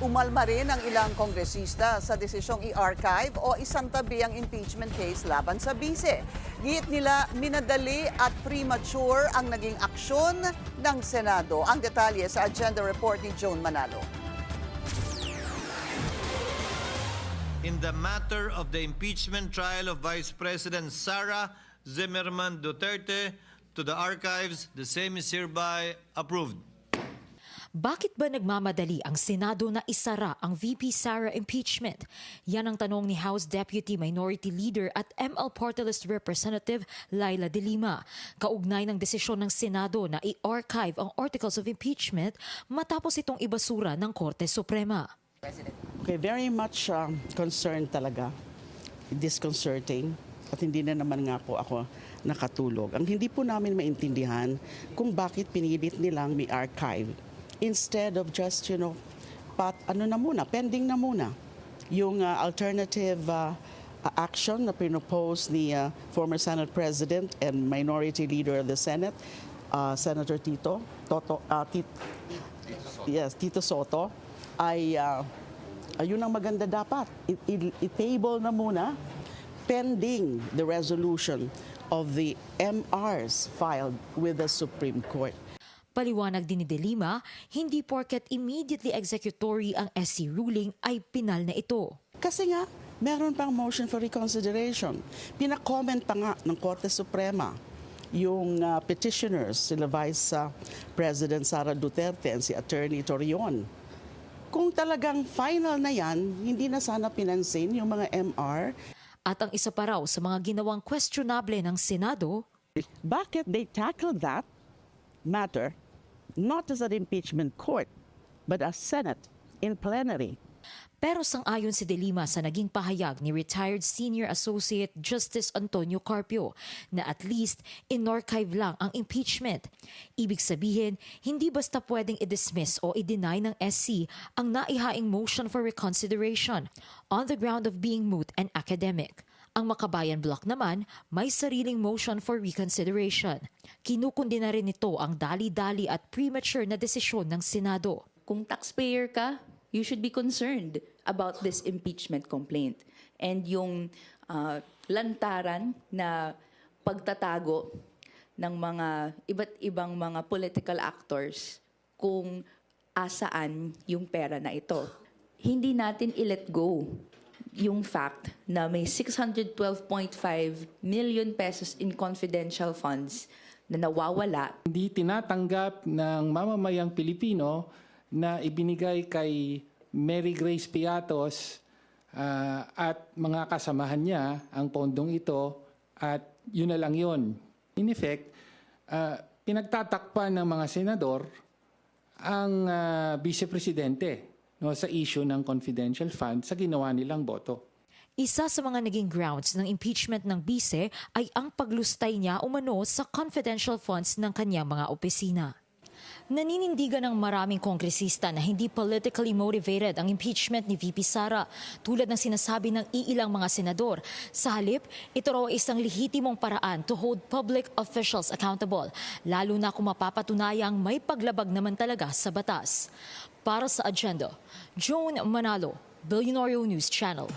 Umalma rin ang ilang kongresista sa desisyong i-archive o isantabi ang impeachment case laban sa bise. Giit nila minadali at premature ang naging aksyon ng Senado. Ang detalye sa agenda report ni Joan Manalo. In the matter of the impeachment trial of Vice President Sara Zimmerman Duterte to the archives, the same is hereby approved. Bakit ba nagmamadali ang Senado na isara ang VP Sara impeachment? Yan ang tanong ni House Deputy Minority Leader at ML Party List Representative Laila De Lima. Kaugnay ng desisyon ng Senado na i-archive ang articles of impeachment matapos itong ibasura ng Korte Suprema. Okay, very much concerned talaga, disconcerting, at hindi na naman nga po ako nakatulog. Ang hindi po namin maintindihan kung bakit pinilit nilang may archive instead of just, pending na muna yung alternative action na pinopose ni former Senate President and Minority Leader of the Senate, Senator Tito Soto, ay ayun ang maganda dapat. I-table na muna pending the resolution of the MRs filed with the Supreme Court. Paliwanag din ni De Lima, hindi porket immediately executory ang SC ruling ay pinal na ito. Kasi nga, meron pang motion for reconsideration. Pina-comment pa nga ng Korte Suprema yung petitioners, sila Vice President Sara Duterte and si Attorney Torion. Kung talagang final na yan, hindi na sana pinansin yung mga MR. At ang isa pa raw sa mga ginawang questionable ng Senado, Bakit they tackled that matter not as an impeachment court, but as Senate in plenary? pero sang-ayon si De Lima sa naging pahayag ni retired Senior Associate Justice Antonio Carpio na at least in-archive lang ang impeachment. Ibig sabihin, hindi basta pwedeng i-dismiss o i-deny ng SC ang naihaing motion for reconsideration on the ground of being moot and academic. Ang Makabayan Bloc naman, may sariling motion for reconsideration. Kinukundi na rin ito ang dali-dali at premature na desisyon ng Senado. Kung taxpayer ka, you should be concerned about this impeachment complaint. And yung lantaran na pagtatago ng mga iba't ibang mga political actors kung asaan yung pera na ito. Hindi natin i-let go yung fact na may 612.5 million pesos in confidential funds na nawawala. Hindi tinatanggap ng mamamayang Pilipino na ibinigay kay Mary Grace Piatos at mga kasamahan niya ang pondong ito at yun na lang yun. In effect, pinagtatakpan ng mga senador ang vice-presidente sa issue ng confidential fund sa ginawa nilang boto. Isa sa mga naging grounds ng impeachment ng bise ay ang paglustay niya umano sa confidential funds ng kanyang mga opisina. Naninindigan ng maraming kongresista na hindi politically motivated ang impeachment ni VP Sara tulad ng sinasabi ng iilang mga senador. Sa halip, ito raw ay isang lehitimong paraan to hold public officials accountable, lalo na kung mapapatunayang may paglabag naman talaga sa batas. Para sa agenda, Joan Manalo, Billionaire News Channel.